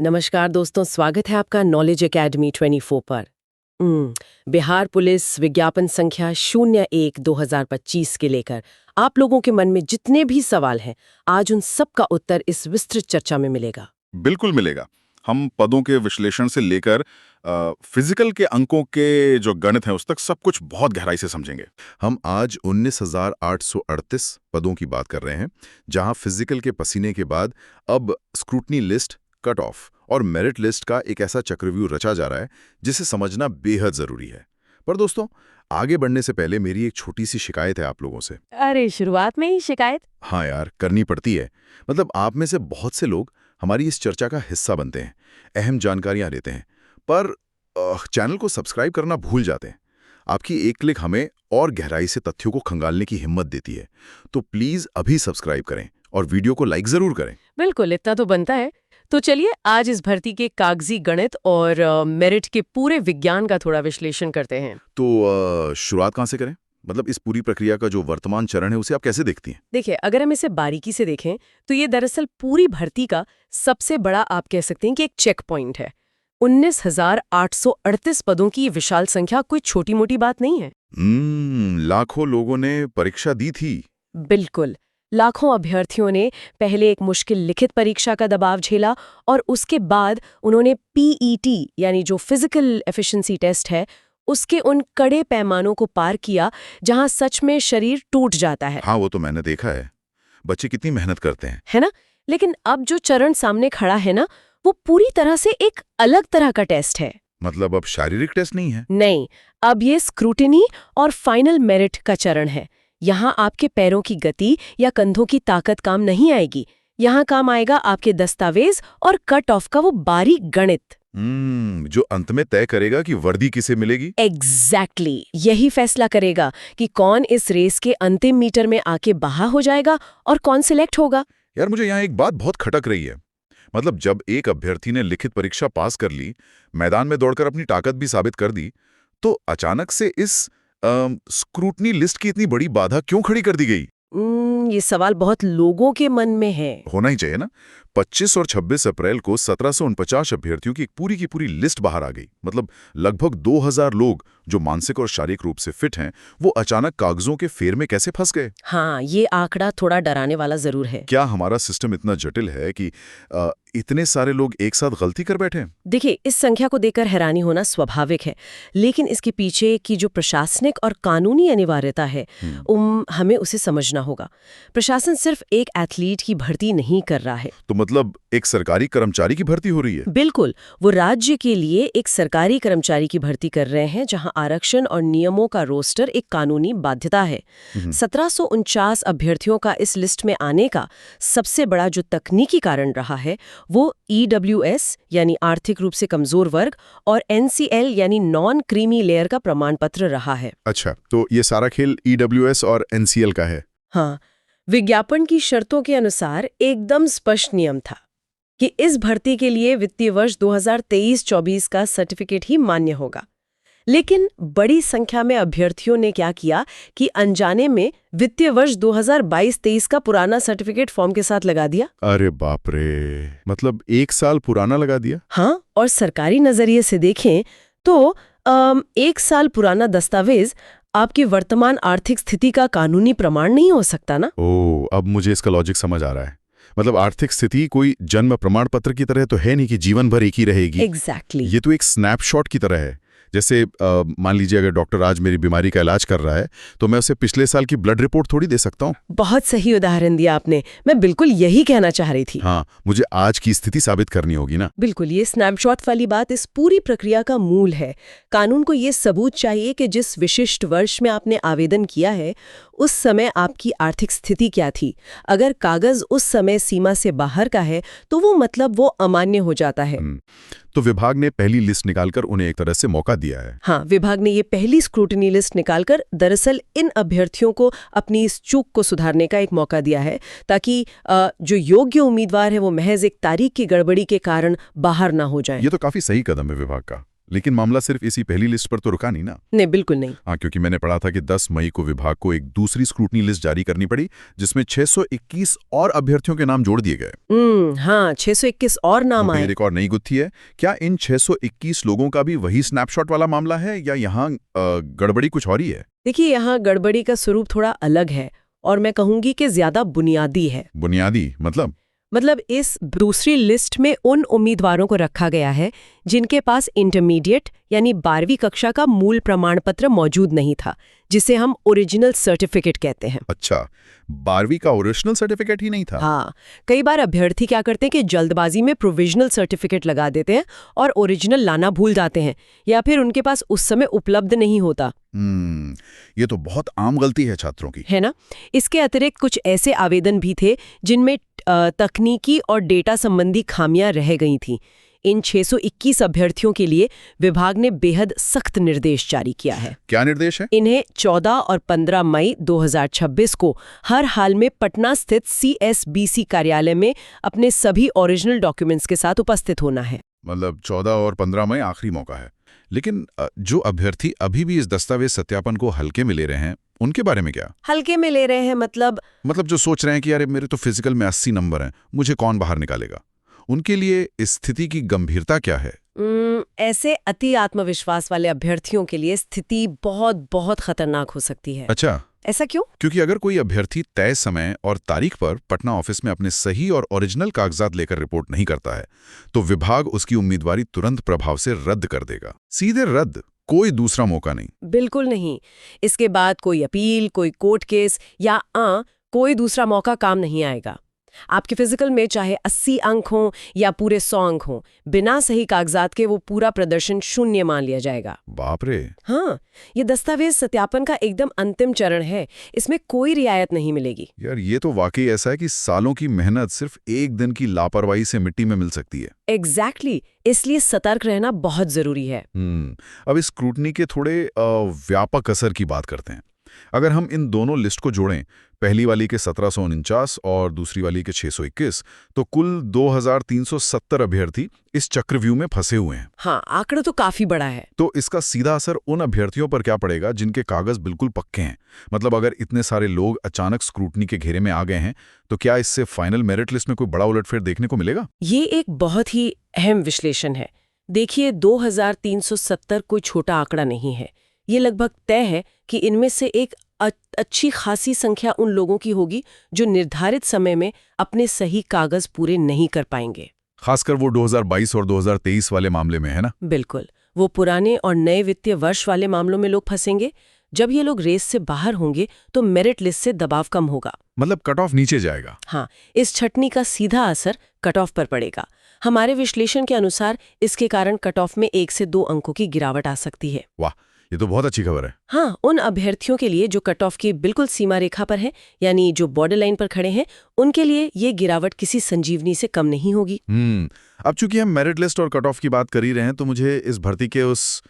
नमस्कार दोस्तों, स्वागत है आपका नॉलेज एकेडमी 24 पर। बिहार पुलिस विज्ञापन संख्या 01/2025 के लेकर आप लोगों के मन में जितने भी सवाल हैं, आज उन सब का उत्तर इस विस्तृत चर्चा में मिलेगा। बिल्कुल मिलेगा। हम पदों के विश्लेषण से लेकर फिजिकल के अंकों के जो गणित है उस तक सब कुछ बहुत गहराई से समझेंगे। हम आज 19,838 पदों की बात कर रहे हैं, जहां फिजिकल के पसीने के बाद अब स्क्रूटनी लिस्ट, कट ऑफ और मेरिट लिस्ट का एक ऐसा चक्रव्यूह रचा जा रहा है जिसे समझना बेहद जरूरी है। पर दोस्तों, आगे बढ़ने से पहले मेरी एक छोटी सी शिकायत है आप लोगों से। अरे, शुरुआत में ही शिकायत? हाँ यार, करनी पड़ती है। मतलब आप में से बहुत से लोग हमारी इस चर्चा का हिस्सा बनते हैं, अहम जानकारियां लेते हैं, पर चैनल को सब्सक्राइब करना भूल जाते हैं। आपकी एक क्लिक हमें और गहराई से तथ्यों को खंगालने की हिम्मत देती है। तो प्लीज अभी सब्सक्राइब करें और वीडियो को लाइक जरूर करें। बिल्कुल, इतना तो बनता है। तो चलिए आज इस भर्ती के कागजी गणित और मेरिट के पूरे विज्ञान का थोड़ा विश्लेषण करते हैं। तो शुरुआत कहाँ से करें? मतलब इस पूरी प्रक्रिया का जो वर्तमान चरण है उसे आप कैसे देखती हैं? देखिए, अगर हम इसे बारीकी से देखें तो ये दरअसल पूरी भर्ती का सबसे बड़ा, आप कह सकते हैं कि एक चेक पॉइंट है। 19,838 पदों की विशाल संख्या कोई छोटी मोटी बात नहीं है। लाखों लोगों ने परीक्षा दी थी। बिल्कुल, लाखों अभ्यर्थियों ने पहले एक मुश्किल लिखित परीक्षा का दबाव झेला और उसके बाद उन्होंने पीईटी यानी जो फिजिकल एफिशिएंसी टेस्ट है उसके उन कड़े पैमानों को पार किया जहां सच में शरीर टूट जाता है। हाँ, वो तो मैंने देखा है। बच्चे कितनी मेहनत करते हैं, है ना? लेकिन अब जो चरण सामने खड़ा है ना, वो पूरी तरह से एक अलग तरह का टेस्ट है। मतलब अब शारीरिक टेस्ट नहीं है? नहीं, अब ये स्क्रूटिनी और फाइनल मेरिट का चरण है। यहाँ आपके पैरों की गति या कंधों की ताकत काम नहीं आएगी। यहाँ काम आएगा आपके दस्तावेज और कट ऑफ का वो बारीक गणित। जो अंत में तय करेगा कि वर्दी किसे मिलेगी। एग्जैक्टली, यही फैसला करेगा कि कौन इस रेस के अंतिम मीटर में आके बहा हो जाएगा और कौन सिलेक्ट होगा। यार, मुझे यहाँ एक बात बहुत खटक रही है। मतलब जब एक अभ्यर्थी ने लिखित परीक्षा पास कर ली, मैदान में दौड़कर अपनी ताकत भी साबित कर दी, तो अचानक से इस स्क्रूटनी लिस्ट की इतनी बड़ी बाधा क्यों खड़ी कर दी गई? ये सवाल बहुत लोगों के मन में है। होना ही चाहिए ना। 25 और 26 अप्रैल को 1749 अभ्यर्थियों की एक पूरी लिस्ट बाहर आ गई। मतलब लगभग 2000 लोग जो मानसिक और शारीरिक रूप से फिट हैं, वो अचानक कागजों के फेर में कैसे फंस गए? हाँ, ये आंकड़ा थोड़ा डराने वाला जरूर है। क्या हमारा सिस्टम इतना जटिल है कि इतने सारे लोग एक साथ गलती कर बैठे? देखिए, इस संख्या को देखकर हैरानी होना स्वाभाविक है, लेकिन इसके पीछे की जो प्रशासनिक और कानूनी अनिवार्यता है हमें उसे समझना होगा। प्रशासन सिर्फ एक एथलीट की भर्ती नहीं कर रहा है। तो मतलब एक सरकारी कर्मचारी की भर्ती हो रही है? बिल्कुल, वो राज्य के लिए एक सरकारी कर्मचारी की भर्ती कर रहे हैं, जहां आरक्षण और नियमों का रोस्टर एक कानूनी बाध्यता है। 1749 अभ्यर्थियों का इस लिस्ट में आने का सबसे बड़ा जो तकनीकी कारण रहा है वो EWS यानी आर्थिक रूप से कमजोर वर्ग और NCL यानी नॉन क्रीमी लेयर का प्रमाण पत्र रहा है। अच्छा, तो ये सारा खेल EWS और NCL का है? हाँ, विज्ञापन की शर्तों के अनुसार एकदम स्पष्ट नियम था कि इस भर्ती के लिए वित्तीय वर्ष 2023-24 का सर्टिफिकेट ही मान्य होगा। लेकिन बड़ी संख्या में अभ्यर्थियों ने क्या किया कि अनजाने में वित्तीय वर्ष 2022-23 का पुराना सर्टिफिकेट फॉर्म के साथ लगा दिया। अरे बाप रे! मतलब 1 साल पुराना लगा दिया? हाँ, और सरकारी नजरिए से देखें तो 1 साल पुराना दस्तावेज आपकी वर्तमान आर्थिक स्थिति का कानूनी प्रमाण नहीं हो सकता ना। ओह, अब मुझे इसका लॉजिक समझ आ रहा है। मतलब आर्थिक स्थिति कोई जन्म प्रमाण पत्र की तरह तो है नहीं कि जीवन भर एक ही रहेगी। एग्जैक्टली। ये तो एक स्नैपशॉट की तरह है। जैसे मान लीजिए अगर डॉक्टर आज मेरी बीमारी का इलाज कर रहा है, तो मैं उसे पिछले साल की ब्लड रिपोर्ट थोड़ी दे सकता हूँ। बहुत सही उदाहरण दिया आपने, मैं बिल्कुल यही कहना चाह रही थी। हाँ, मुझे आज की स्थिति साबित करनी होगी ना। बिल्कुल, ये स्नैपशॉट वाली बात इस पूरी प्रक्रिया का मूल है। कानून को ये सबूत चाहिए कि जिस विशिष्ट वर्ष में आपने आवेदन किया है उस समय आपकी आर्थिक स्थिति क्या थी। अगर कागज उस समय सीमा से बाहर का है तो वो मतलब वो अमान्य हो जाता है। तो विभाग ने पहली लिस्ट निकालकर उन्हें एक तरह से मौका दिया है। हाँ, विभाग ने ये पहली स्क्रूटनी लिस्ट निकालकर दरअसल इन अभ्यर्थियों को अपनी इस चूक को सुधारने का एक मौका दिया है, ताकि जो योग्य उम्मीदवार है वो महज एक तारीख की गड़बड़ी के कारण बाहर ना हो जाए। ये तो काफी सही कदम है विभाग का। लेकिन मामला सिर्फ इसी पहली लिस्ट पर तो रुका नहीं ना। नहीं, बिल्कुल नहीं। हाँ, क्योंकि मैंने पढ़ा था कि 10 मई को विभाग को एक दूसरी स्क्रूटनी लिस्ट जारी करनी पड़ी, जिसमें 621 और अभ्यर्थियों के नाम जोड़ दिए गए। हाँ, 621 और नाम आए। एक और नई गुत्थी है, क्या इन 621 लोगों का भी वही स्नैपशॉट वाला मामला है या यहाँ गड़बड़ी कुछ और ही है? देखिए, यहाँ गड़बड़ी का स्वरूप थोड़ा अलग है और मैं कहूंगी कि ज्यादा बुनियादी है। बुनियादी मतलब इस दूसरी लिस्ट में उन उम्मीदवारों को रखा गया है जिनके पास इंटरमीडिएट यानी 12वीं कक्षा का मूल प्रमाण पत्र मौजूद नहीं था, जिसे हम ओरिजिनल सर्टिफिकेट कहते हैं। अच्छा, 12वीं का ओरिजिनल सर्टिफिकेट ही नहीं था? हाँ, कई बार अभ्यर्थी क्या करते हैं कि जल्दबाजी में प्रोविजनल सर्टिफिकेट लगा देते हैं और ओरिजिनल लाना भूल जाते हैं, या फिर उनके पास उस समय उपलब्ध नहीं होता। ये तो बहुत आम गलती है छात्रों की, है ना। इसके अतिरिक्त कुछ ऐसे आवेदन भी थे जिनमें तकनीकी और डेटा संबंधी खामियां रह गई थीं। इन 621 अभ्यर्थियों के लिए विभाग ने बेहद सख्त निर्देश जारी किया है। क्या निर्देश है? इन्हें 14 और 15 मई 2026 को हर हाल में पटना स्थित CSBC कार्यालय में अपने सभी ओरिजिनल डॉक्यूमेंट्स के साथ उपस्थित होना है। मतलब 14 और 15 मई आखिरी मौका है। लेकिन जो अभ्यर्थी अभी भी इस दस्तावेज सत्यापन को हल्के में ले रहे हैं, उनके बारे में क्या? हल्के में ले रहे हैं मतलब जो सोच रहे हैं कि अरे मेरे तो फिजिकल में 80 नंबर हैं, मुझे कौन बाहर निकालेगा, उनके लिए इस स्थिति की गंभीरता क्या है? ऐसे अति आत्मविश्वास वाले अभ्यर्थियों के लिए स्थिति बहुत बहुत खतरनाक हो सकती है। अच्छा, ऐसा क्यों? क्योंकि अगर कोई अभ्यर्थी तय समय और तारीख पर पटना ऑफिस में अपने सही और ओरिजिनल कागजात लेकर रिपोर्ट नहीं करता है, तो विभाग उसकी उम्मीदवारी तुरंत प्रभाव से रद्द कर देगा। सीधे रद्द, कोई दूसरा मौका नहीं। बिल्कुल नहीं। इसके बाद कोई अपील, कोई कोर्ट केस या कोई दूसरा मौका काम नहीं आएगा। आपके फिजिकल में चाहे 80 अंक हों या पूरे 100 अंक हों, बिना सही कागजात के वो पूरा प्रदर्शन शून्य मान लिया जाएगा। बाप रे। हाँ, ये दस्तावेज सत्यापन का एकदम अंतिम चरण है। इसमें कोई रियायत नहीं मिलेगी। यार, ये तो वाकई ऐसा है कि सालों की मेहनत सिर्फ एक दिन की लापरवाही से मिट्टी में मिल सकती है। एग्जैक्टली, इसलिए सतर्क रहना बहुत जरूरी है। अब इस स्क्रूटनी के थोड़े व्यापक असर की बात करते हैं। अगर हम इन दोनों लिस्ट को जोड़ें, पहली वाली के 1749 और दूसरी वाली के 621, तो कुल 2370 अभ्यर्थी इस चक्रव्यूह में फंसे हुए हैं। हाँ, आंकड़ा तो काफी बड़ा है। तो इसका सीधा असर उन अभ्यर्थियों पर क्या पड़ेगा जिनके कागज बिल्कुल पक्के हैं? मतलब अगर इतने सारे लोग अचानक स्क्रूटनी के घेरे में आ गए हैं, तो क्या इससे फाइनल मेरिट लिस्ट में कोई बड़ा उलटफेर देखने को मिलेगा? ये एक बहुत ही अहम विश्लेषण है। देखिए, 2370 कोई छोटा आंकड़ा नहीं है। ये लगभग तय है कि इनमें से एक अच्छी खासी संख्या उन लोगों की होगी जो निर्धारित समय में अपने सही कागज पूरे नहीं कर पाएंगे। खासकर वो 2022 और 2023 वाले मामले में, है ना? बिल्कुल, वो पुराने और नए वित्तीय वर्ष वाले मामलों में लोग फंसेंगे। जब ये लोग रेस से बाहर होंगे तो मेरिट लिस्ट से दबाव कम होगा। मतलब कट ऑफ नीचे जाएगा। हाँ, इस छटनी का सीधा असर कट ऑफ पर पड़ेगा। हमारे विश्लेषण के अनुसार इसके कारण कट ऑफ में 1 से 2 अंकों की गिरावट आ सकती है। वाह, ये तो बहुत अच्छी खबर है। हाँ, उन अभ्यर्थियों के लिए जो कट ऑफ की बिल्कुल सीमा रेखा पर है, यानी जो बॉर्डर लाइन पर खड़े हैं, उनके लिए ये गिरावट किसी संजीवनी से कम नहीं होगी। अब चूंकि हम मेरिट लिस्ट और कट ऑफ की बात कर ही रहे हैं, तो मुझे इस भर्ती के उस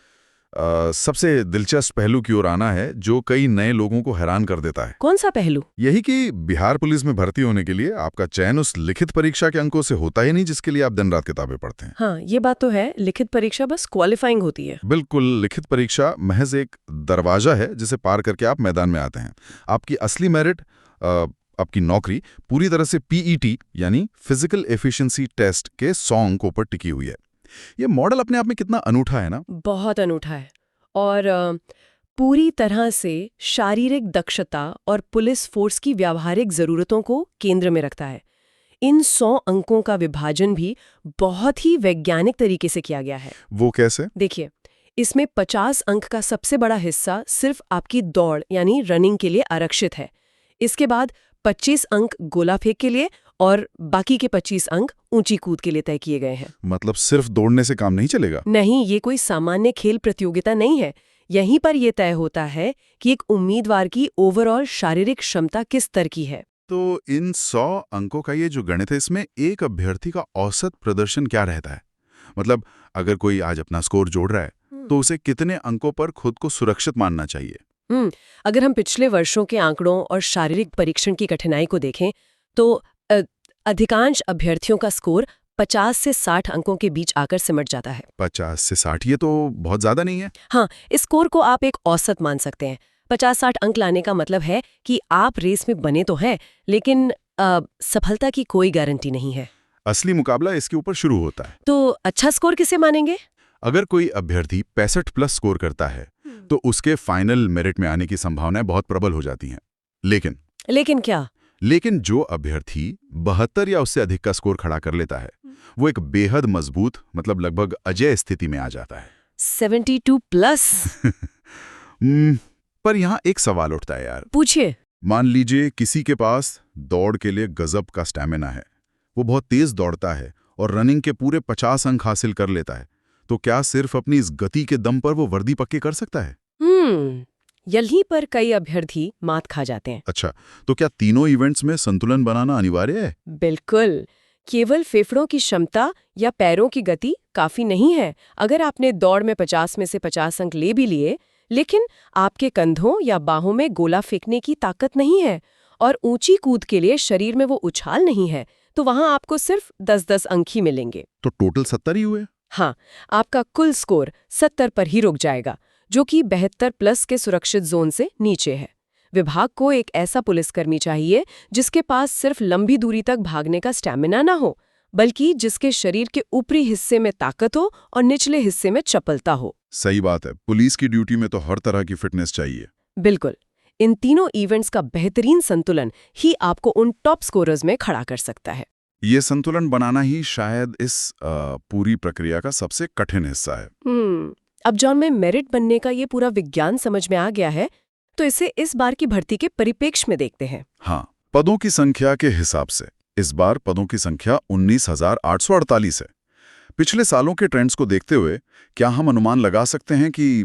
सबसे दिलचस्प पहलू की ओर आना है जो कई नए लोगों को हैरान कर देता है। कौन सा पहलू? यही कि बिहार पुलिस में भर्ती होने के लिए आपका चयन उस लिखित परीक्षा के अंकों से होता ही नहीं जिसके लिए आप दिन रात किताबें पढ़ते हैं। हाँ, ये बात तो है। लिखित परीक्षा बस क्वालिफाइंग होती है। बिल्कुल, लिखित परीक्षा महज एक दरवाजा है जिसे पार करके आप मैदान में आते हैं। आपकी असली मेरिट, आपकी नौकरी पूरी तरह से PET यानी फिजिकल एफिशिएंसी टेस्ट के 100 अंकों पर टिकी हुई है। ये मॉडल अपने आप में कितना अनूठा है ना? बहुत अनूठा है और पूरी तरह से शारीरिक दक्षता और पुलिस फोर्स की व्यावहारिक जरूरतों को केंद्र में रखता है। इन 100 अंकों का विभाजन भी बहुत ही वैज्ञानिक तरीके से किया गया है। वो कैसे? देखिए, इसमें 50 अंक का सबसे बड़ा हिस्सा सिर्फ आपकी दौड़ यानी रनिंग के लिए आरक्षित है। इसके बाद 25 अंक गोला फेंक के लिए और बाकी के 25 अंक ऊंची कूद के लिए तय किए गए हैं। मतलब सिर्फ दौड़ने से काम नहीं चलेगा? नहीं, ये कोई सामान्य खेल प्रतियोगिता नहीं है। यहीं पर यह तय होता है कि एक उम्मीदवार की ओवरऑल शारीरिक क्षमता किस स्तर की है। तो इन 100 अंकों का ये जो गणित है, इसमें एक अभ्यर्थी का औसत प्रदर्शन क्या रहता है? मतलब अगर कोई आज अपना स्कोर जोड़ रहा है तो उसे कितने अंकों पर खुद को सुरक्षित मानना चाहिए? अगर हम पिछले वर्षों के आंकड़ों और शारीरिक परीक्षण की कठिनाई को देखें तो अधिकांश अभ्यर्थियों का स्कोर 50 से 60 अंकों के बीच आकर सिमट जाता है। 50 से 60 ये तो बहुत ज्यादा नहीं है। हाँ, इस स्कोर को आप एक औसत मान सकते हैं। 50-60 अंक लाने का मतलब है कि आप रेस में बने तो हैं, लेकिन सफलता की कोई गारंटी नहीं है। असली मुकाबला इसके ऊपर शुरू होता है। तो अच्छा स्कोर किसे मानेंगे? अगर कोई अभ्यर्थी 65 प्लस स्कोर करता है तो उसके फाइनल मेरिट में आने की संभावनाएं बहुत प्रबल हो जाती हैं। लेकिन क्या? लेकिन जो अभ्यर्थी 72 या उससे अधिक का स्कोर खड़ा कर लेता है वो एक बेहद मजबूत, मतलब लगभग अजेय स्थिति में आ जाता है। 72 प्लस? पर यहाँ एक सवाल उठता है यार। पूछिए। मान लीजिए किसी के पास दौड़ के लिए गजब का स्टैमिना है, वो बहुत तेज दौड़ता है और रनिंग के पूरे 50 अंक हासिल कर लेता है, तो क्या सिर्फ अपनी इस गति के दम पर वो वर्दी पक्की कर सकता है? यहीं पर कई अभ्यर्थी मात खा जाते हैं। अच्छा, तो क्या तीनों इवेंट्स में संतुलन बनाना अनिवार्य है? बिल्कुल। केवल फेफड़ों की क्षमता या पैरों की गति काफी नहीं है। अगर आपने दौड़ में 50 में से 50 अंक ले भी लिए, लेकिन आपके कंधों या बाहों में गोला फेंकने की ताकत नहीं है और ऊंची कूद के लिए शरीर में वो उछाल नहीं है, तो वहां आपको सिर्फ 10-10 अंक ही मिलेंगे। तो टोटल 70 ही हुए? हाँ, आपका कुल स्कोर 70 पर ही रुक जाएगा, जो कि 72 प्लस के सुरक्षित जोन से नीचे है। विभाग को एक ऐसा पुलिसकर्मी चाहिए जिसके पास सिर्फ लंबी दूरी तक भागने का स्टैमिना ना हो, बल्कि जिसके शरीर के ऊपरी हिस्से में ताकत हो और निचले हिस्से में चपलता हो। सही बात है, पुलिस की ड्यूटी में तो हर तरह की फिटनेस चाहिए। बिल्कुल। इन तीनों इवेंट्स का बेहतरीन संतुलन ही आपको उन टॉप स्कोरर्स में खड़ा कर सकता है। ये संतुलन बनाना ही शायद इस पूरी प्रक्रिया का सबसे कठिन हिस्सा है। अब जॉन में मेरिट बनने का ये पूरा विज्ञान समझ में आ गया है, तो इसे इस बार की भर्ती के परिप्रेक्ष्य में देखते हैं। हाँ, पदों की संख्या के हिसाब से इस बार पदों की संख्या 19,848 है। पिछले सालों के ट्रेंड्स को देखते हुए क्या हम अनुमान लगा सकते हैं कि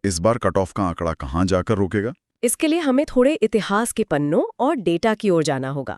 इस बार कट ऑफ का आंकड़ा कहाँ जाकर रोकेगा? इसके लिए हमें थोड़े इतिहास के पन्नों और डेटा की ओर जाना होगा।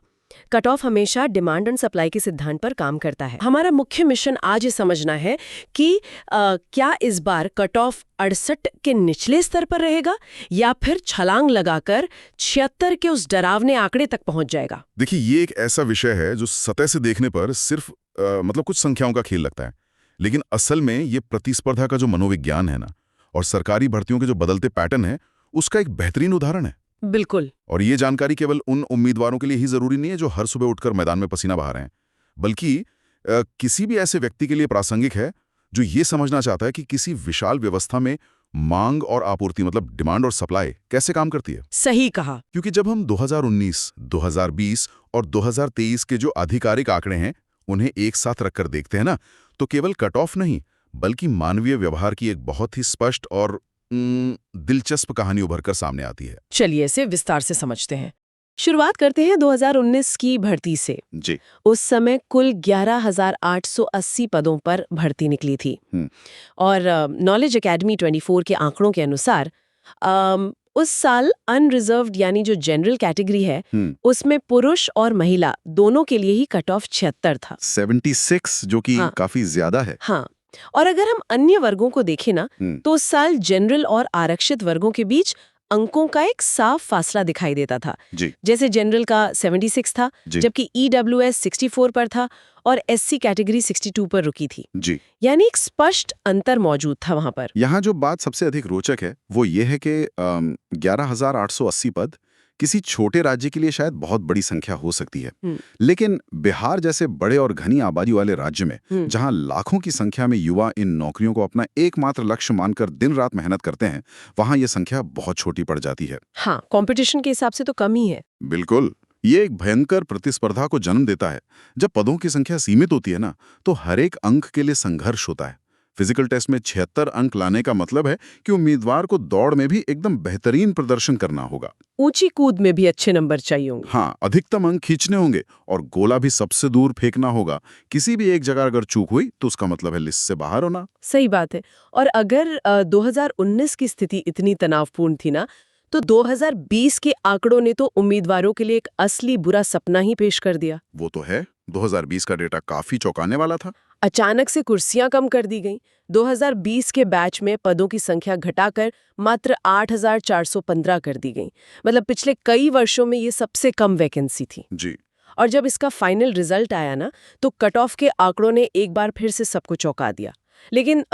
कट ऑफ हमेशा डिमांड एंड सप्लाई के सिद्धांत पर काम करता है। हमारा मुख्य मिशन आज ये समझना है कि क्या इस बार कट ऑफ 68 के निचले स्तर पर रहेगा या फिर छलांग लगाकर 76 के उस डरावने आंकड़े तक पहुंच जाएगा। देखिए, ये एक ऐसा विषय है जो सतह से देखने पर सिर्फ मतलब कुछ संख्याओं का खेल लगता है, लेकिन असल में ये प्रतिस्पर्धा का जो मनोविज्ञान है ना, और सरकारी भर्तियों के जो बदलते पैटर्न है, उसका एक बेहतरीन उदाहरण है। बिल्कुल। और ये जानकारी केवल उन उम्मीदवारों के लिए ही जरूरी नहीं है जो हर सुबह उठकर मैदान में पसीना बहा रहे हैं, बल्कि किसी भी ऐसे व्यक्ति के लिए प्रासंगिक है जो ये समझना चाहता है कि किसी विशाल व्यवस्था में मांग और आपूर्ति, मतलब डिमांड और सप्लाई, कैसे काम करती है। सही कहा। क्योंकि जब हम 2019, 2020 और 2023 के जो आधिकारिक आंकड़े हैं उन्हें एक साथ रखकर देखते हैं ना, तो केवल कट ऑफ नहीं बल्कि मानवीय व्यवहार की एक बहुत ही स्पष्ट और दिलचस्प कहानी उभरकर सामने आती है। चलिए इसे विस्तार से समझते हैं। शुरुआत करते हैं 2019 की भर्ती से। जी। उस समय कुल 11,880 पदों पर भर्ती निकली थी और नॉलेज एकेडमी 24 के आंकड़ों के अनुसार उस साल अनरिजर्व्ड यानी जो जनरल कैटेगरी है उसमें पुरुष और महिला दोनों के लिए ही कट ऑफ 76 था। 76, जो कि काफी ज्यादा है। हाँ, और अगर हम अन्य वर्गों को देखें ना, तो उस साल जनरल और आरक्षित वर्गों के बीच अंकों का एक साफ फासला दिखाई देता था। जी। जैसे जनरल का 76 था, जबकि EWS 64 पर था और SC कैटेगरी 62 पर रुकी थी। जी। यानी एक स्पष्ट अंतर मौजूद था वहां पर। यहाँ जो बात सबसे अधिक रोचक है वो ये है कि 11,880 पद किसी छोटे राज्य के लिए शायद बहुत बड़ी संख्या हो सकती है, लेकिन बिहार जैसे बड़े और घनी आबादी वाले राज्य में, जहां लाखों की संख्या में युवा इन नौकरियों को अपना एकमात्र लक्ष्य मानकर दिन रात मेहनत करते हैं, वहां ये संख्या बहुत छोटी पड़ जाती है। हाँ, कंपटीशन के हिसाब से तो कम ही है। बिल्कुल। ये एक भयंकर प्रतिस्पर्धा को जन्म देता है। जब पदों की संख्या सीमित होती है ना, तो हर एक अंक के लिए संघर्ष होता है। फिजिकल टेस्ट में 76 अंक लाने का मतलब है कि उम्मीदवार को दौड़ में भी एकदम बेहतरीन प्रदर्शन करना होगा। ऊंची कूद में भी अच्छे नंबर चाहिए होंगे। हाँ, अधिकतम अंक खींचने होंगे और गोला भी सबसे दूर फेंकना होगा। किसी भी एक जगह अगर चूक हुई तो उसका मतलब है लिस्ट से बाहर होना। सही बात है। और अगर 2019 की स्थिति इतनी तनावपूर्ण थी ना, तो 2020 के आंकड़ों ने तो उम्मीदवारों के लिए एक असली बुरा सपना ही पेश कर दिया। वो तो है, 2020 का डेटा काफी चौंकाने वाला था। अचानक से कुर्सियां कम कर दी गईं। 2020 के बैच में पदों की संख्या घटाकर मात्र 8,415 कर दी गई। मतलब पिछले कई वर्षों में ये सबसे कम वैकेंसी थी। जी। और जब इसका फाइनल रिजल्ट आया ना, तो कट ऑफ के आंकड़ों ने एक बार फिर से सबको चौंका दिया। लेकिन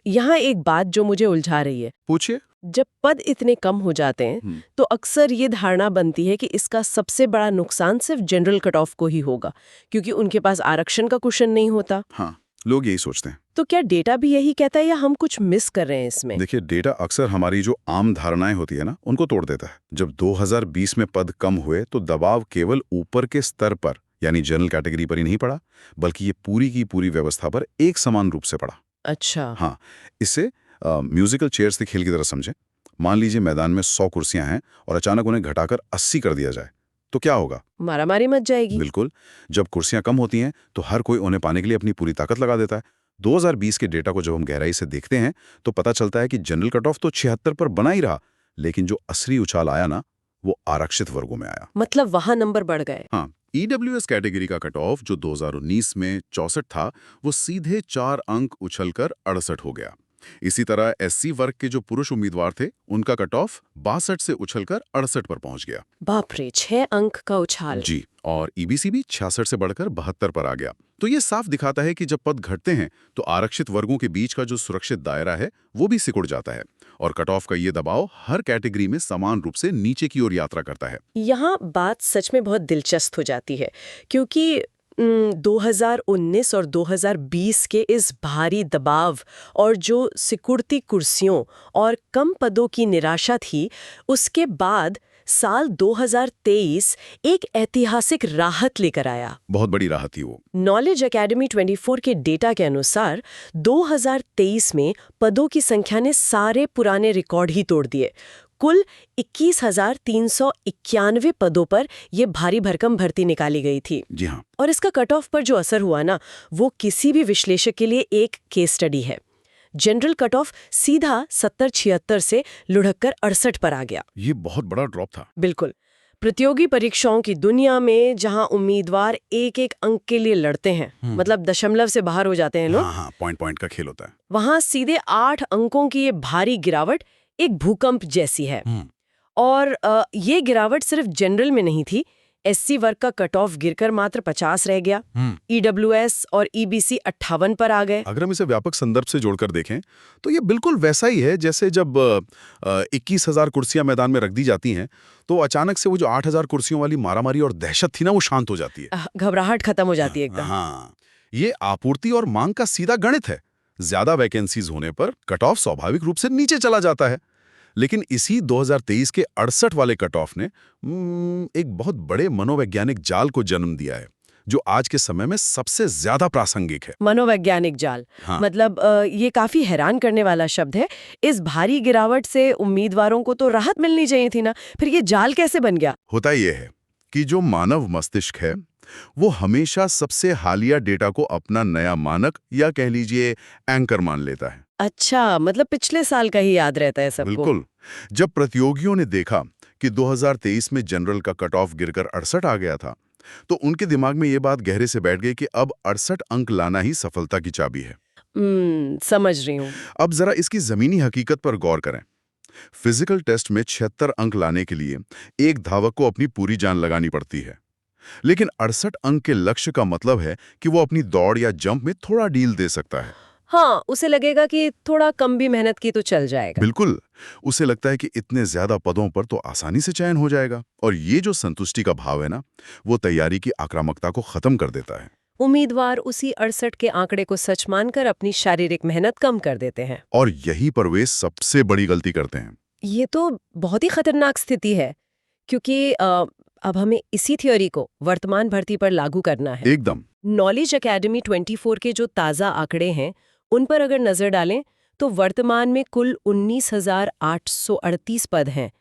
यहाँ एक बात जो मुझे उलझा रही है, पूछिए। जब पद इतने कम हो जाते हैं तो अक्सर ये धारणा बनती है कि इसका सबसे बड़ा नुकसान सिर्फ जनरल कट ऑफ को ही होगा, क्योंकि उनके पास आरक्षण का कुशन नहीं होता। हाँ, लोग यही सोचते हैं। तो क्या डेटा भी यही कहता है या हम कुछ मिस कर रहे हैं इसमें? देखिए, डेटा अक्सर हमारी जो आम धारणाएं होती है ना, उनको तोड़ देता है। जब 2020 में पद कम हुए तो दबाव केवल ऊपर के स्तर पर, यानी जनरल कैटेगरी पर ही नहीं पड़ा, बल्कि ये पूरी की पूरी व्यवस्था पर एक समान रूप से पड़ा। अच्छा। हाँ, इसे म्यूजिकल चेयर्स के खेल की तरह समझें। मान लीजिए मैदान में 100 कुर्सियां हैं और अचानक उन्हें घटाकर 80 कर दिया जाए, तो क्या होगा? मारामारी मच जाएगी। बिल्कुल। जब कुर्सियां कम होती हैं तो हर कोई उन्हें पाने के लिए अपनी पूरी ताकत लगा देता है। 2020 के डेटा को जब हम गहराई से देखते हैं तो पता चलता है कि जनरल कट ऑफ तो 76 पर बना ही रहा, लेकिन जो असली उछाल आया ना, वो आरक्षित वर्गों में आया। मतलब वहां नंबर बढ़ गए। हाँ, ईडब्ल्यूएस कैटेगरी का कट ऑफ जो 2019 में 64 था, वो सीधे 4 अंक उछलकर 68 हो गया। इसी तरह एससी वर्ग के जो पुरुष उम्मीदवार थे, उनका कट ऑफ 62 से उछलकर 68 पर पहुंच गया। बाप रे, 6 अंक का उछाल। जी, और ईबीसी भी 66 से बढ़कर 72 पर आ गया। तो ये साफ दिखाता है कि जब पद घटते हैं तो आरक्षित वर्गों के बीच का जो सुरक्षित दायरा है वो भी सिकुड़ जाता है, और कट ऑफ का ये दबाव हर कैटेगरी में समान रूप से नीचे की ओर यात्रा करता है। यहाँ बात सच में बहुत दिलचस्प हो जाती है, क्योंकि 2019 और 2020 के इस भारी दबाव और जो सिकुड़ती कुर्सियों और कम पदों की निराशा थी, उसके बाद साल 2023 एक ऐतिहासिक राहत लेकर आया। बहुत बड़ी राहत थी वो। नॉलेज एकेडमी 24 के डेटा के अनुसार 2023 में पदों की संख्या ने सारे पुराने रिकॉर्ड ही तोड़ दिए। कुल 21,391 पदों पर यह भारी भरकम भर्ती निकाली गई थी। जी हाँ। और इसका कट ऑफ पर जो असर हुआ ना, वो किसी भी विश्लेषक के लिए एक केस स्टडी है। जनरल कट ऑफ सीधा 70-76 से लुढ़ककर 68 पर आ गया। ये बहुत बड़ा ड्रॉप था। बिल्कुल। प्रतियोगी परीक्षाओं की दुनिया में जहां उम्मीदवार एक एक अंक के लिए लड़ते हैं, मतलब दशमलव से बाहर हो जाते हैं लोग, हाँ, पॉइंट का खेल होता है, वहां सीधे 8 अंकों की ये भारी गिरावट एक भूकंप जैसी है। और ये गिरावट सिर्फ जनरल में नहीं थी। एससी वर्ग का कट ऑफ गिरकर मात्र 50 रह गया। ईडब्ल्यूएस और ईबीसी 58 पर आ गए। अगर हम इसे व्यापक संदर्भ से जोड़कर देखें तो ये बिल्कुल वैसा ही है जैसे जब 21,000 कुर्सियां मैदान में रख दी जाती हैं तो अचानक से वो जो 8,000 कुर्सियों वाली मारामारी और दहशत थी ना, वो शांत हो जाती है। घबराहट खत्म हो जाती है एकदम। हाँ, ये आपूर्ति और मांग का सीधा गणित है। ज्यादा वैकेंसीज होने पर कट ऑफ स्वाभाविक रूप से नीचे चला जाता है। लेकिन इसी 2023 के 68 वाले कट ऑफ ने एक बहुत बड़े मनोवैज्ञानिक जाल को जन्म दिया है, जो आज के समय में सबसे ज्यादा प्रासंगिक है। मनोवैज्ञानिक जाल। हाँ। मतलब ये काफी हैरान करने वाला शब्द है। इस भारी गिरावट से उम्मीदवारों को तो राहत मिलनी चाहिए थी ना, फिर ये जाल कैसे बन गया? होता ये है कि जो मानव मस्तिष्क है वो हमेशा सबसे हालिया डेटा को अपना नया मानक या कह लीजिए एंकर मान लेता है। अच्छा, मतलब पिछले साल का ही याद रहता है सबको। बिल्कुल। जब प्रतियोगियों ने देखा कि 2023 में जनरल का कट ऑफ गिरकर 68 आ गया था, तो उनके दिमाग में ये बात गहरे से बैठ गई कि अब 68 अंक लाना ही सफलता की चाबी है। समझ रही हूँ। अब जरा इसकी जमीनी हकीकत पर गौर करें। फिजिकल टेस्ट में 76 अंक लाने के लिए एक धावक को अपनी पूरी जान लगानी पड़ती है, लेकिन 68 अंक के लक्ष्य का मतलब है कि वो अपनी दौड़ या जंप में थोड़ा ढील दे सकता है। हाँ, उसे लगेगा कि थोड़ा कम भी मेहनत की तो चल जाएगा। बिल्कुल। उसे लगता है कि इतने ज्यादा पदों पर तो आसानी से चयन हो जाएगा, और ये जो संतुष्टि का भाव है ना, वो तैयारी की आक्रामकता को खत्म कर देता है। उम्मीदवार उसी 68 के आंकड़े को सच मानकर अपनी शारीरिक मेहनत कम कर देते हैं, और यही पर वे सबसे बड़ी गलती करते हैं। ये तो बहुत ही खतरनाक स्थिति है, क्योंकि अब हमें इसी थ्योरी को वर्तमान भर्ती पर लागू करना है। एकदम। नॉलेज एकेडमी 24 के जो ताज़ा आंकड़े हैं, उन पर अगर नजर डालें तो वर्तमान में कुल 19,838 पद हैं।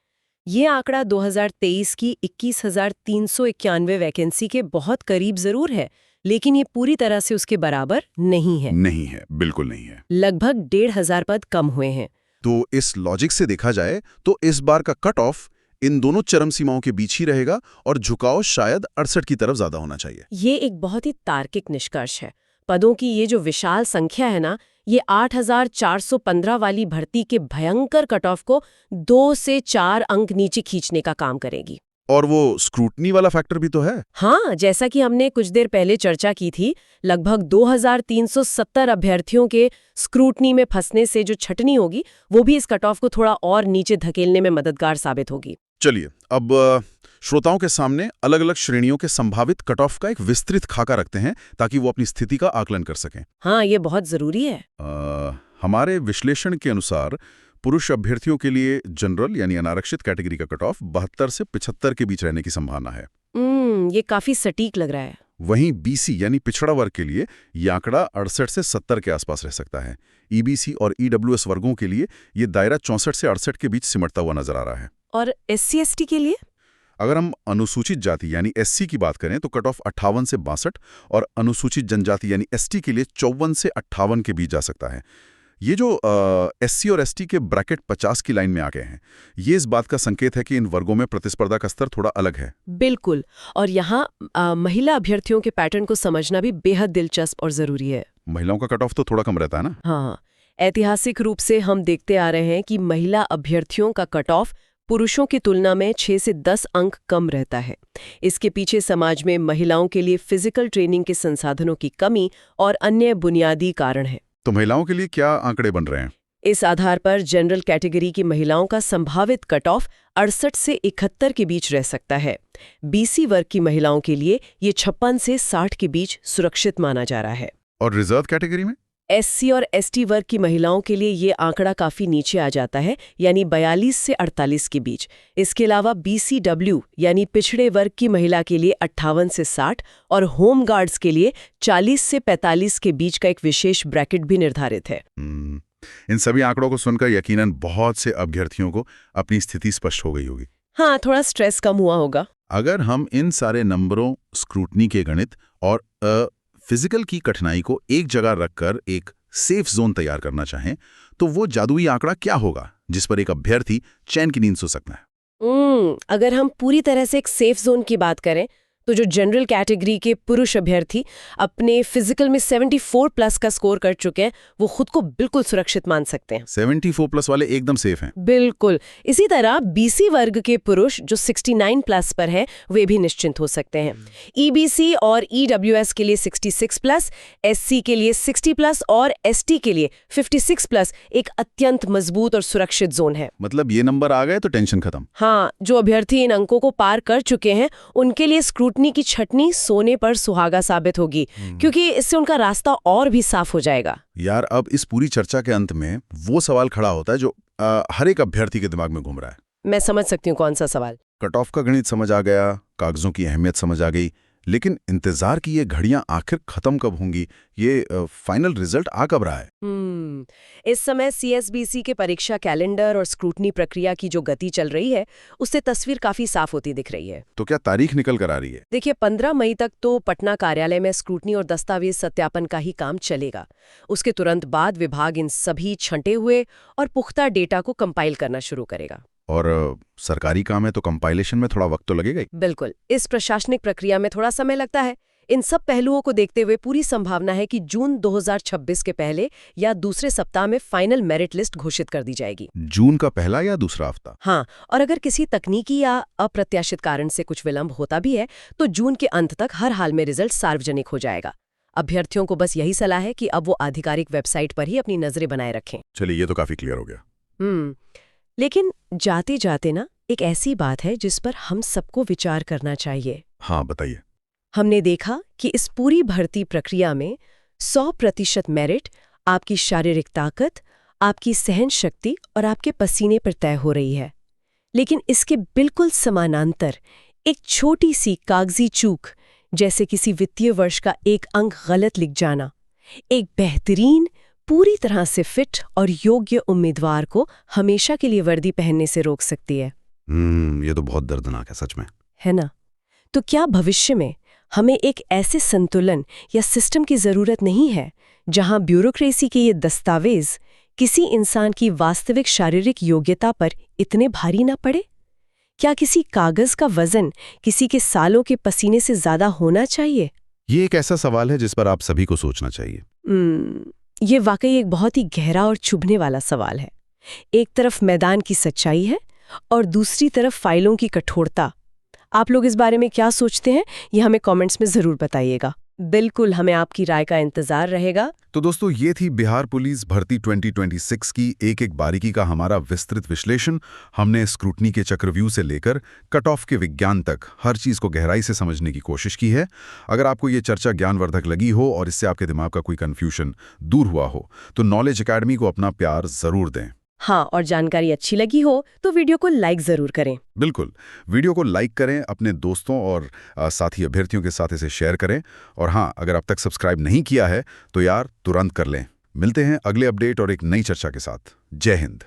ये आंकड़ा 2023 की 21,391 वैकेंसी के बहुत करीब जरूर है, लेकिन ये पूरी तरह से उसके बराबर नहीं है। नहीं है, बिल्कुल नहीं है। लगभग 1,500 पद कम हुए हैं। तो इस लॉजिक से देखा जाए तो इस बार का कट ऑफ इन दोनों चरम सीमाओं के बीच ही रहेगा, और झुकाव शायद 68 की तरफ ज्यादा होना चाहिए। ये एक बहुत ही तार्किक निष्कर्ष है। पदों की ये जो विशाल संख्या है ना, ये 8,415 वाली भर्ती के भयंकर कट ऑफ को 2 से 4 अंक नीचे खींचने का काम करेगी। और वो स्क्रूटनी वाला फैक्टर भी तो है। हाँ, जैसा कि हमने कुछ देर पहले चर्चा की थी, लगभग 2370 अभ्यर्थियों के स्क्रूटनी में फंसने से जो छटनी होगी वो भी इस कट ऑफ को थोड़ा और नीचे धकेलने में मददगार साबित होगी। चलिए अब श्रोताओं के सामने अलग अलग श्रेणियों के संभावित कट ऑफ का एक विस्तृत खाका रखते हैं ताकि वो अपनी स्थिति का आकलन कर सकें। हाँ, ये बहुत जरूरी है। हमारे विश्लेषण के अनुसार पुरुष अभ्यर्थियों के लिए जनरल यानी अनारक्षित कैटेगरी का कट ऑफ 72 से 75 के बीच रहने की संभावना है। ये काफी सटीक लग रहा है। वहीं बीसी यानी पिछड़ा वर्ग के लिए ये आंकड़ा 68 से 70 के आसपास रह सकता है। ईबीसी और ईडब्ल्यूएस वर्गों के लिए ये दायरा 64 से 68 के बीच सिमटता हुआ नजर आ रहा है। और एससी एसटी के लिए? अगर हम अनुसूचित जाति यानी एससी की बात करें तो कट ऑफ 58 से 62 और अनुसूचित जनजाति यानी एसटी के लिए 54 से 58 के बीच जा सकता है। ये जो एससी और एसटी के ब्रैकेट 50 की लाइन में आ गए हैं, ये इस बात का संकेत है कि इन वर्गों में प्रतिस्पर्धा का स्तर थोड़ा अलग है। बिल्कुल, और यहाँ महिला अभ्यर्थियों के पैटर्न को समझना भी बेहद दिलचस्प और जरूरी है। महिलाओं का कट ऑफ तो थोड़ा कम रहता है ना? हाँ, ऐतिहासिक रूप से हम देखते आ रहे हैं कि महिला अभ्यर्थियों का कट ऑफ पुरुषों की तुलना में 6 से 10 अंक कम रहता है। इसके पीछे समाज में महिलाओं के लिए फिजिकल ट्रेनिंग के संसाधनों की कमी और अन्य बुनियादी कारण है। तो महिलाओं के लिए क्या आंकड़े बन रहे हैं? इस आधार पर जनरल कैटेगरी की महिलाओं का संभावित कट ऑफ 68 से 71 के बीच रह सकता है। बीसी वर्ग की महिलाओं के लिए ये 56 से 60 के बीच सुरक्षित माना जा रहा है। और रिजर्व कैटेगरी में? एससी और एसटी वर्ग की महिलाओं के लिए ये आंकड़ा काफी नीचे आ जाता है, यानी 42 से 48 के बीच। इसके अलावा बीसीडब्ल्यू यानी पिछड़े वर्ग की महिला के लिए 58 से 60 और होम गार्ड्स के लिए 40 से 45 के बीच का एक विशेष ब्रैकेट भी निर्धारित है। इन सभी आंकड़ों को सुनकर यकीनन बहुत से अभ्यर्थियों को अपनी स्थिति स्पष्ट हो गई होगी। हाँ, थोड़ा स्ट्रेस कम हुआ होगा। अगर हम इन सारे नंबरों, स्क्रूटनी के गणित और फिजिकल की कठिनाई को एक जगह रखकर एक सेफ जोन तैयार करना चाहें तो वो जादुई आंकड़ा क्या होगा जिस पर एक अभ्यर्थी चैन की नींद सो सकता है? अगर हम पूरी तरह से एक सेफ जोन की बात करें तो जो जनरल कैटेगरी के पुरुष अभ्यर्थी अपने फिजिकल में 74 प्लस का स्कोर कर चुके हैं वो खुद को बिल्कुल सुरक्षित मान सकते हैं। 74 प्लस वाले एकदम सेफ हैं। बिल्कुल। इसी तरह बीसी वर्ग के पुरुष जो 69 प्लस पर हैं वे भी निश्चिंत हो सकते हैं। ईबीसी और ईडब्ल्यूएस के लिए 66 प्लस, एससी के लिए 60 प्लस और एसटी के लिए 56 प्लस एक अत्यंत मजबूत और सुरक्षित जोन है। मतलब ये नंबर आ गए तो टेंशन खत्म। हाँ, जो अभ्यर्थी इन अंकों को पार कर चुके हैं उनके लिए स्क्रूटनी की छटनी सोने पर सुहागा साबित होगी, क्योंकि इससे उनका रास्ता और भी साफ हो जाएगा। यार, अब इस पूरी चर्चा के अंत में वो सवाल खड़ा होता है जो हर एक अभ्यर्थी के दिमाग में घूम रहा है। मैं समझ सकती हूँ कौन सा सवाल। कट ऑफ का गणित समझ आ गया, कागजों की अहमियत समझ आ गई, लेकिन इंतजार की ये घड़ियां आखिर खत्म कब होंगी? ये फाइनल रिजल्ट आ कब रहा है? इस समय सीएसबीसी के परीक्षा कैलेंडर और स्क्रूटनी प्रक्रिया की जो गति चल रही है उससे तस्वीर काफी साफ होती दिख रही है। तो क्या तारीख निकल कर आ रही है? देखिए, 15 मई तक तो पटना कार्यालय में स्क्रूटनी और दस्तावेज सत्यापन का ही काम चलेगा। उसके तुरंत बाद विभाग इन सभी छंटे हुए और पुख्ता डेटा को कंपाइल करना शुरू करेगा। और सरकारी काम है तो कंपाइलेशन में थोड़ा वक्त तो लगेगा ही। बिल्कुल, इस प्रशासनिक प्रक्रिया में थोड़ा समय लगता है। इन सब पहलुओं को देखते हुए पूरी संभावना है कि जून 2026 के पहले या दूसरे सप्ताह में फाइनल मेरिट लिस्ट घोषित कर दी जाएगी। जून का पहला या दूसरा हफ्ता? हाँ, और अगर किसी तकनीकी या अप्रत्याशित कारण से कुछ विलंब होता भी है तो जून के अंत तक हर हाल में रिजल्ट सार्वजनिक हो जाएगा। अभ्यर्थियों को बस यही सलाह है कि अब वो आधिकारिक वेबसाइट पर ही अपनी नजरें बनाए रखें। चलिए, ये तो काफी क्लियर हो गया। लेकिन जाते जाते ना एक ऐसी बात है जिस पर हम सबको विचार करना चाहिए। हाँ, बताइए। हमने देखा कि इस पूरी भर्ती प्रक्रिया में 100% मेरिट आपकी शारीरिक ताकत, आपकी सहन शक्ति और आपके पसीने पर तय हो रही है। लेकिन इसके बिल्कुल समानांतर एक छोटी सी कागजी चूक, जैसे किसी वित्तीय वर्ष का एक अंक गलत लिख जाना, एक बेहतरीन, पूरी तरह से फिट और योग्य उम्मीदवार को हमेशा के लिए वर्दी पहनने से रोक सकती है। ये तो बहुत दर्दनाक है, सच में। है ना? तो क्या भविष्य में हमें एक ऐसे संतुलन या सिस्टम की जरूरत नहीं है जहां ब्यूरोक्रेसी के ये दस्तावेज किसी इंसान की वास्तविक शारीरिक योग्यता पर इतने भारी ना पड़े? क्या किसी कागज का वजन किसी के सालों के पसीने से ज्यादा होना चाहिए? ये एक ऐसा सवाल है जिस पर आप सभी को सोचना चाहिए। ये वाकई एक बहुत ही गहरा और चुभने वाला सवाल है। एक तरफ मैदान की सच्चाई है और दूसरी तरफ फाइलों की कठोरता। आप लोग इस बारे में क्या सोचते हैं, ये हमें कमेंट्स में ज़रूर बताइएगा। बिल्कुल, हमें आपकी राय का इंतज़ार रहेगा। तो दोस्तों, ये थी बिहार पुलिस भर्ती 2026 की एक बारीकी का हमारा विस्तृत विश्लेषण। हमने स्क्रूटनी के चक्रव्यूह से लेकर कट ऑफ के विज्ञान तक हर चीज़ को गहराई से समझने की कोशिश की है। अगर आपको ये चर्चा ज्ञानवर्धक लगी हो और इससे आपके दिमाग का कोई कन्फ्यूजन दूर हुआ हो, तो नॉलेज अकेडमी को अपना प्यार ज़रूर दें। हाँ, और जानकारी अच्छी लगी हो तो वीडियो को लाइक ज़रूर करें। बिल्कुल, वीडियो को लाइक करें, अपने दोस्तों और साथी अभ्यर्थियों के साथ इसे शेयर करें। और हाँ, अगर अब तक सब्सक्राइब नहीं किया है तो यार तुरंत कर लें। मिलते हैं अगले अपडेट और एक नई चर्चा के साथ। जय हिंद।